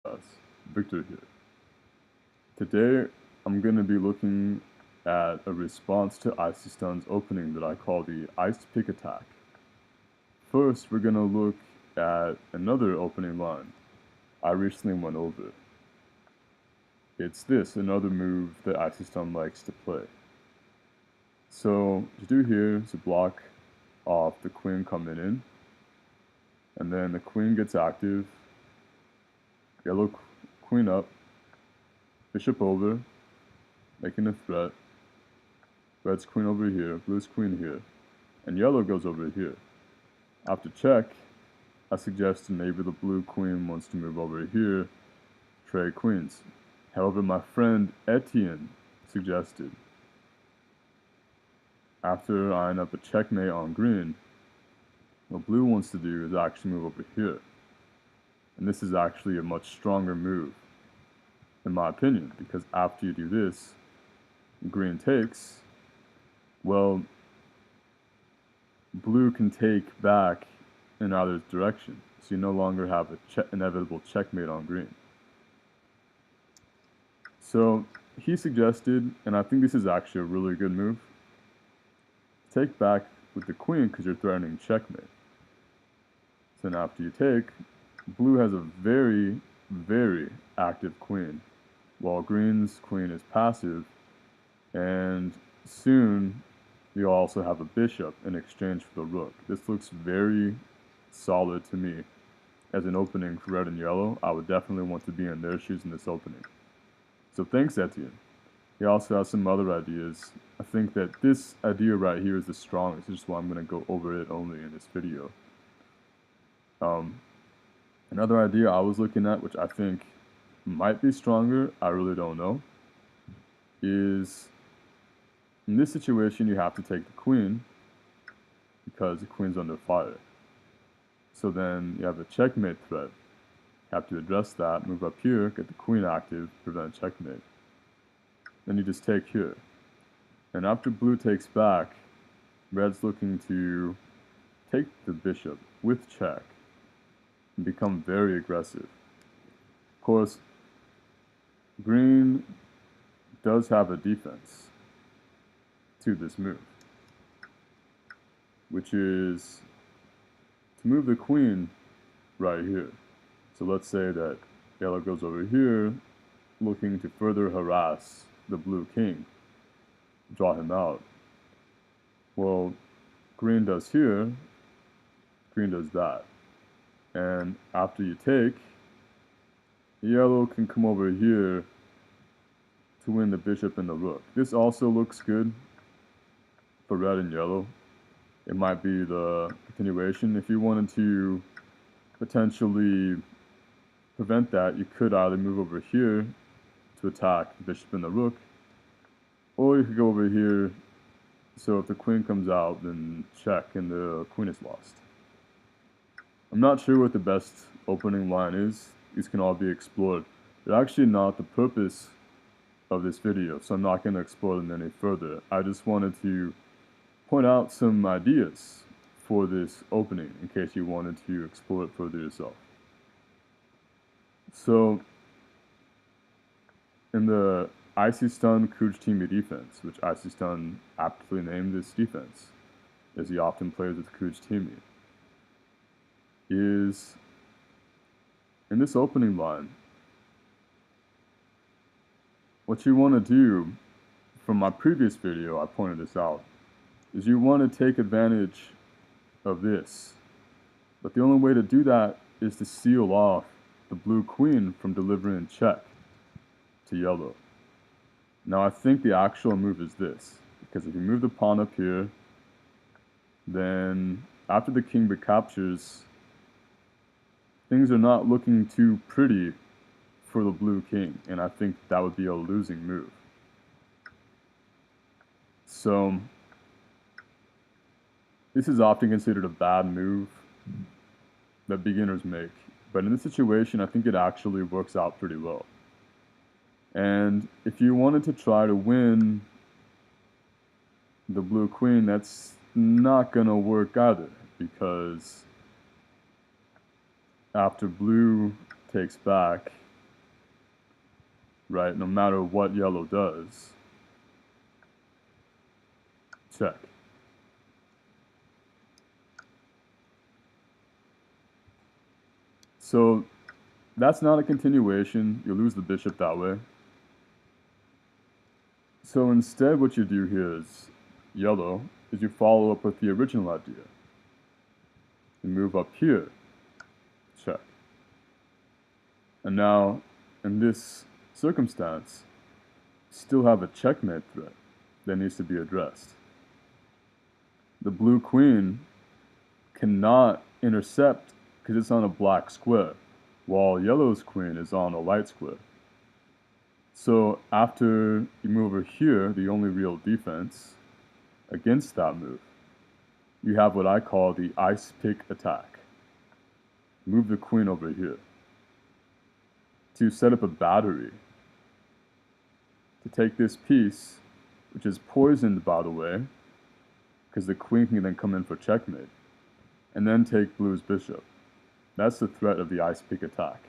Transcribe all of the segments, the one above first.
Yes, Victor here. Today, I'm going to be looking at a response to Icystun's opening that I call the icepick attack. First, we're going to look at another opening line I recently went over. It's this, another move that Icystun likes to play. So, to do here is to block off the queen coming in, and then the queen gets active, yellow queen up, bishop over, making a threat, red's queen over here, blue's queen here, and yellow goes over here. After check, I suggested maybe the blue queen wants to move over here, trade queens. However, my friend Etienne suggested, after I end up a checkmate on green, what blue wants to do is actually move over here. And this is actually a much stronger move, in my opinion, because after you do this, green takes, well, blue can take back in either direction, so you no longer have a inevitable checkmate on green. So he suggested, and I think this is actually a really good move, take back with the queen because you're threatening checkmate. So then after you take, blue has a very, very active queen, while green's queen is passive, and soon you also have a bishop in exchange for the rook. This looks very solid to me as an opening for red and yellow. I would definitely want to be in their shoes in this opening. So thanks, Etienne. He also has some other ideas. I think that this idea right here is the strongest, which is why I'm going to go over it only in this video. Another idea I was looking at, which I think might be stronger, I really don't know, is in this situation you have to take the queen because the queen's under fire. So then you have a checkmate threat. You have to address that, move up here, get the queen active, prevent checkmate. Then you just take here. And after blue takes back, red's looking to take the bishop with check and become very aggressive. Of course, green does have a defense to this move, which is to move the queen right here. So let's say that yellow goes over here, looking to further harass the blue king, draw him out. Well, green does here, green does that. And after you take, yellow can come over here to win the bishop and the rook. This also looks good for red and yellow. It might be the continuation. If you wanted to potentially prevent that, you could either move over here to attack the bishop and the rook, or you could go over here, so if the queen comes out, then check and the queen is lost. I'm not sure what the best opening line is. These can all be explored. They're actually not the purpose of this video, so I'm not going to explore them any further. I just wanted to point out some ideas for this opening in case you wanted to explore it further yourself. So, in the Icystun Kuj defense, which Icystun aptly named this defense, as he often plays with Kuj, is in this opening line, what you want to do, from my previous video I pointed this out, is you want to take advantage of this. But the only way to do that is to seal off the blue queen from delivering check to yellow. Now I think the actual move is this, because if you move the pawn up here, then after the king recaptures, things are not looking too pretty for the blue king, and I think that would be a losing move. So this is often considered a bad move that beginners make, but in this situation I think it actually works out pretty well. And if you wanted to try to win the blue queen, that's not gonna work either, because after blue takes back, right? No matter what yellow does. Check. So that's not a continuation. You lose the bishop that way. So instead what you do here is yellow is you follow up with the original idea. You move up here. Check. And now in this circumstance, still have a checkmate threat that needs to be addressed. The blue queen cannot intercept because it's on a black square, while yellow's queen is on a light square. So after you move over here, the only real defense against that move, you have what I call the icepick attack. Move the queen over here to set up a battery to take this piece, which is poisoned by the way, because the queen can then come in for checkmate, and then take blue's bishop. That's the threat of the icepick attack.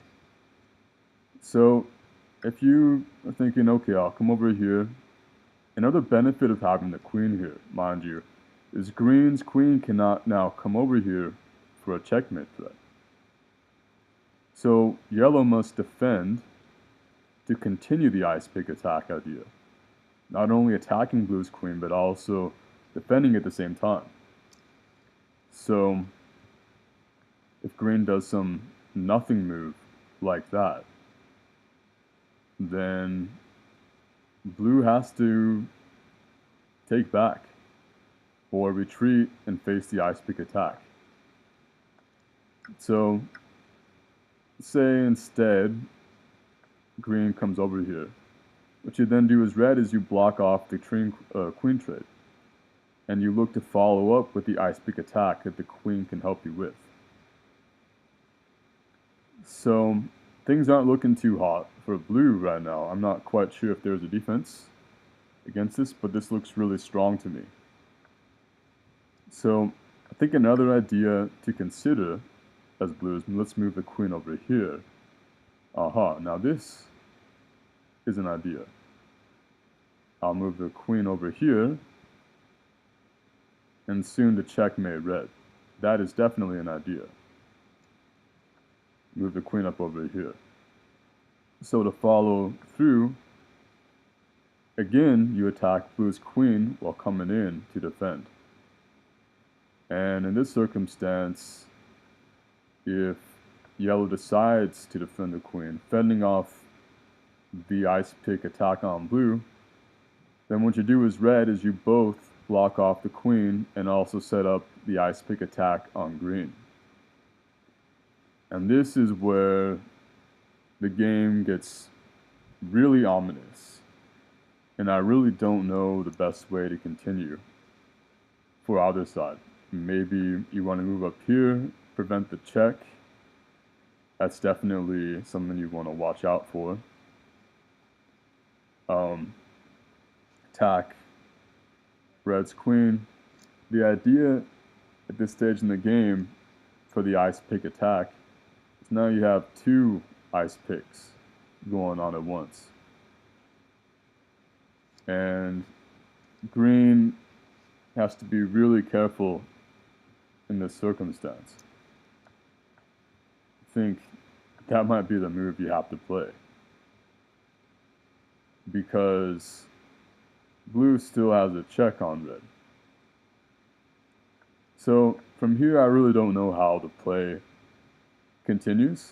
So if you are thinking, okay, I'll come over here, another benefit of having the queen here, mind you, is green's queen cannot now come over here for a checkmate threat. So yellow must defend to continue the icepick attack idea, not only attacking blue's queen, but also defending at the same time. So if green does some nothing move like that, then blue has to take back or retreat and face the icepick attack. So say instead green comes over here. What you then do as red is you block off the queen trade, and you look to follow up with the icepick attack that the queen can help you with. So things aren't looking too hot for blue right now. I'm not quite sure if there's a defense against this, but this looks really strong to me. So I think another idea to consider as blue is, let's move the queen over here. Now this is an idea. I'll move the queen over here, and soon to checkmate red. That is definitely an idea. Move the queen up over here. So to follow through, again, you attack blue's queen while coming in to defend. And in this circumstance, if yellow decides to defend the queen, fending off the icepick attack on blue, then what you do as red is you both block off the queen and also set up the icepick attack on green. And this is where the game gets really ominous, and I really don't know the best way to continue for either side. Maybe you want to move up here, prevent the check. That's definitely something you want to watch out for. Attack red's queen. The idea at this stage in the game for the icepick attack is now you have two ice picks going on at once. And green has to be really careful in this circumstance. I think that might be the move you have to play, because blue still has a check on red. So from here I really don't know how the play continues,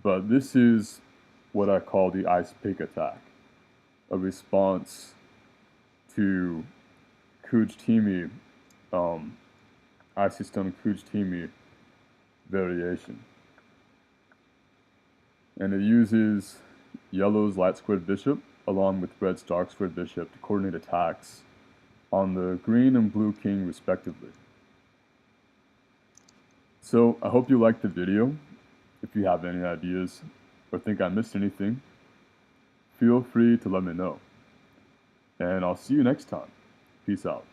but this is what I call the icepick attack, a response to Icystun Icystun variation. And it uses yellow's light squared bishop along with red's dark squared bishop to coordinate attacks on the green and blue king respectively. So I hope you liked the video. If you have any ideas or think I missed anything, feel free to let me know. And I'll see you next time. Peace out.